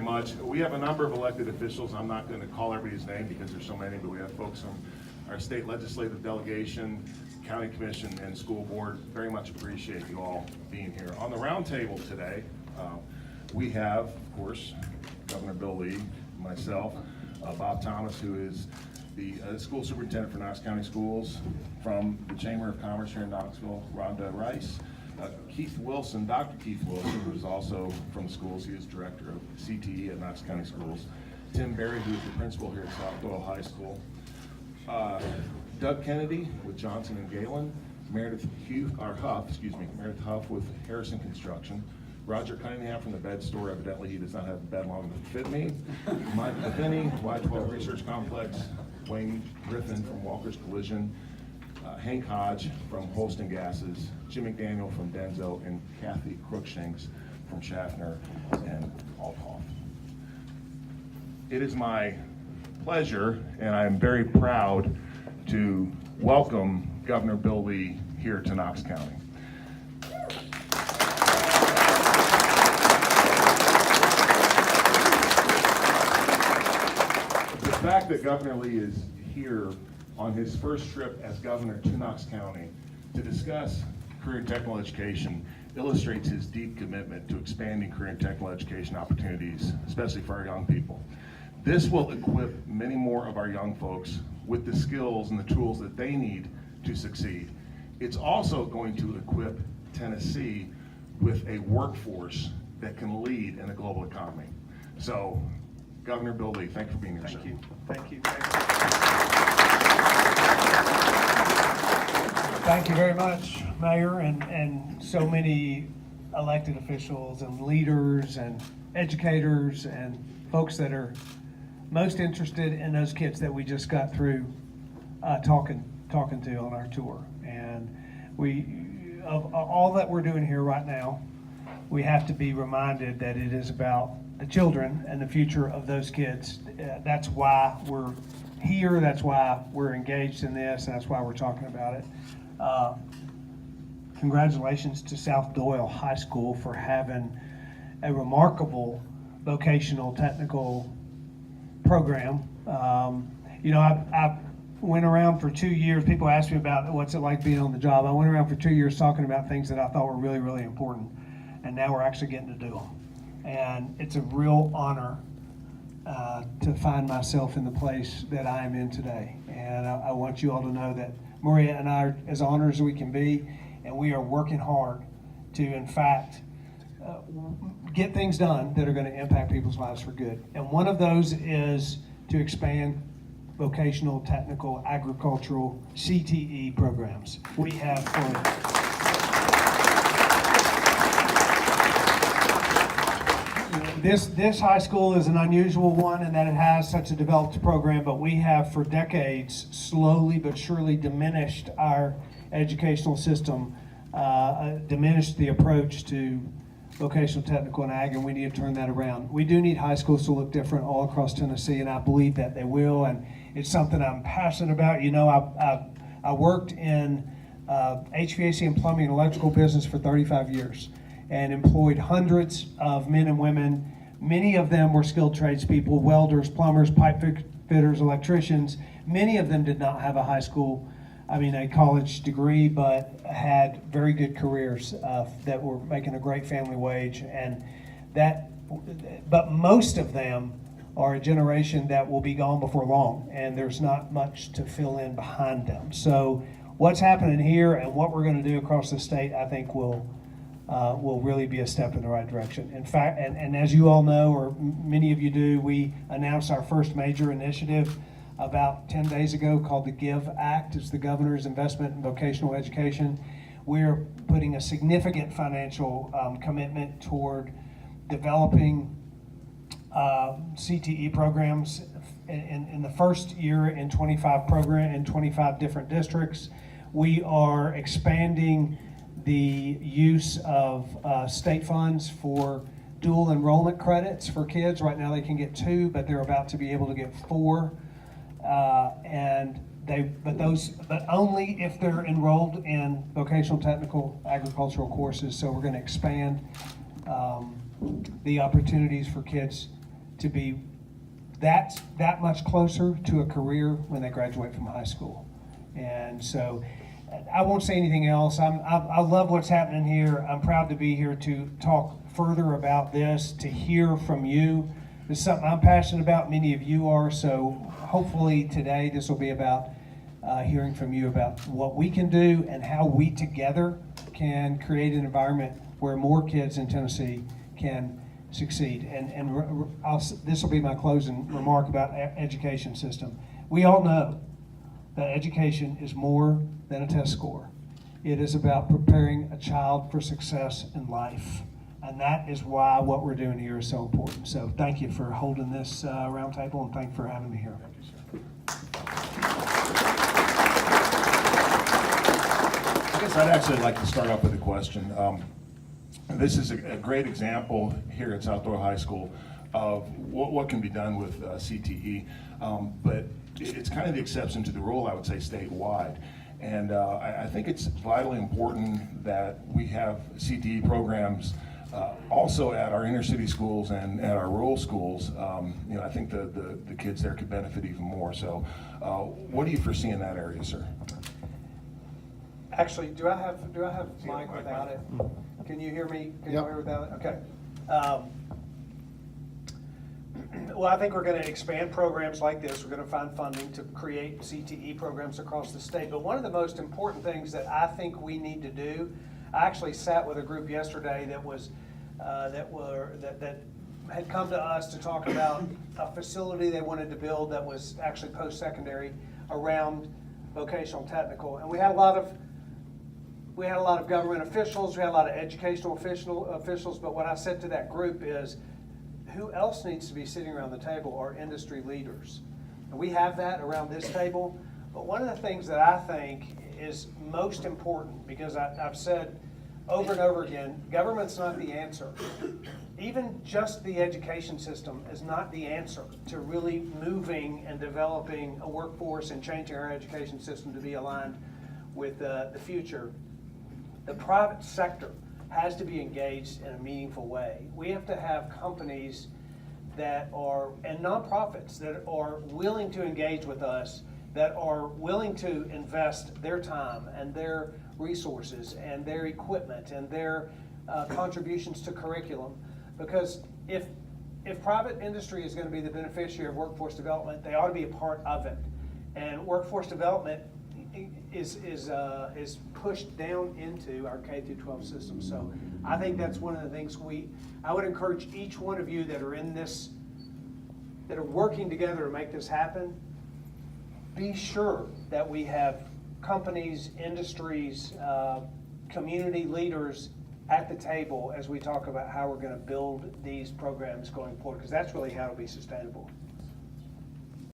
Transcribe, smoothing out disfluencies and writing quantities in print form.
much. We have a number of elected officials. I'm not going to call everybody's name because there's so many, but we have folks from our state legislative delegation, county commission, and school board. Very much appreciate you all being here. On the roundtable today, we have, of course, Governor Bill Lee, myself, Bob Thomas, who is the school superintendent for Knox County Schools, from the Chamber of Commerce here in Knoxville, Rhonda Rice, Keith Wilson, Dr. Keith Wilson, who is also from the schools. He is director of CTE at Knox County Schools. Tim Berry, who is the principal here at South Doyle High School. Doug Kennedy with Johnson and Galen. Meredith Huff with Harrison Construction. Roger Cunningham from the bed store. Evidently, he does not have a bed long enough to fit me. Mike Levine, Y12 Research Complex. Wayne Griffin from Walker's Collision. Hank Hodge from Holston Gases. Jim McDaniel from Denso, and Kathy Crookshanks from Schaffner and Althoff. It is my pleasure, and I am very proud to welcome Governor Bill Lee here to Knox County. The fact that Governor Lee is here on his first trip as governor to Knox County to discuss career and technical education illustrates his deep commitment to expanding career and technical education opportunities, especially for our young people. This will equip many more of our young folks with the skills and the tools that they need to succeed. It's also going to equip Tennessee with a workforce that can lead in a global economy. So, Governor Bill Lee, thank you for being here, sir. Thank you. Thank you very much, Mayor, and so many elected officials and leaders and educators and folks that are most interested in those kids that we just got through talking to on our tour. And of all that we're doing here right now, we have to be reminded that it is about the children and the future of those kids. That's why we're here, that's why we're engaged in this, and that's why we're talking about it. Congratulations to South Doyle High School for having a remarkable vocational technical program. I went around for 2 years. People asked me about what's it like being on the job. I went around for 2 years talking about things that I thought were really, really important, and now we're actually getting to do them. And it's a real honor to find myself in the place that I am in today. And I want you all to know that Maria and I are as honored as we can be, and we are working hard to, in fact, get things done that are going to impact people's lives for good. And one of those is to expand vocational, technical, agricultural, CTE programs. We have This high school is an unusual one in that it has such a developed program, but we have for decades slowly but surely diminished our educational system, diminished the approach to vocational, technical, and ag, and we need to turn that around. We do need high schools to look different all across Tennessee, and I believe that they will, and it's something I'm passionate about. You know, I worked in HVAC and plumbing and electrical business for 35 years and employed hundreds of men and women. Many of them were skilled tradespeople, welders, plumbers, pipe fitters, electricians. Many of them did not have a college degree, but had very good careers that were making a great family wage. But most of them are a generation that will be gone before long, and there's not much to fill in behind them. So what's happening here and what we're going to do across the state, I think will really be a step in the right direction. In fact, and as you all know, or many of you do, we announced our first major initiative about 10 days ago called the GIVE Act. It's the Governor's Investment in Vocational Education. We're putting a significant financial commitment toward developing CTE programs in the first year in 25 different districts. We are expanding the use of state funds for dual enrollment credits for kids. Right now they can get 2, but they're about to be able to get 4. But only if they're enrolled in vocational, technical, agricultural courses. So we're going to expand the opportunities for kids to be that much closer to a career when they graduate from high school. And so I won't say anything else. I love what's happening here. I'm proud to be here to talk further about this, to hear from you. This is something I'm passionate about, many of you are, so hopefully today this will be about hearing from you about what we can do and how we together can create an environment where more kids in Tennessee can succeed. And this will be my closing remark about education system. We all know that education is more than a test score. It is about preparing a child for success in life. And that is why what we're doing here is so important. So thank you for holding this roundtable, and thank you for having me here. Thank you, sir. I guess I'd actually like to start off with a question. This is a great example here at South Doyle High School of what can be done with CTE, but it's kind of the exception to the rule, I would say, statewide. And I think it's vitally important that we have CTE programs also at our inner city schools and at our rural schools. I think the kids there could benefit even more. So what do you foresee in that area, sir? Actually, do I have mic without it? Can you hear me? Can you hear without it? Okay. Well, I think we're going to expand programs like this. We're going to find funding to create CTE programs across the state. But one of the most important things that I think we need to do, I actually sat with a group yesterday that had come to us to talk about a facility they wanted to build that was actually post-secondary around vocational technical, and we had a lot of government officials, we had a lot of educational officials, but what I said to that group is, who else needs to be sitting around the table are industry leaders. And we have that around this table, but one of the things that I think is most important, because I've said over and over again, government's not the answer. Even just the education system is not the answer to really moving and developing a workforce and changing our education system to be aligned with the future. The private sector has to be engaged in a meaningful way. We have to have companies and nonprofits that are willing to engage with us, that are willing to invest their time and their resources and their equipment and their contributions to curriculum. Because if private industry is going to be the beneficiary of workforce development, they ought to be a part of it. And workforce development is pushed down into our K through 12 system. So I think that's one of the things I would encourage each one of you that are in this, that are working together to make this happen, be sure that we have companies, industries, community leaders at the table as we talk about how we're going to build these programs going forward, because that's really how it'll be sustainable.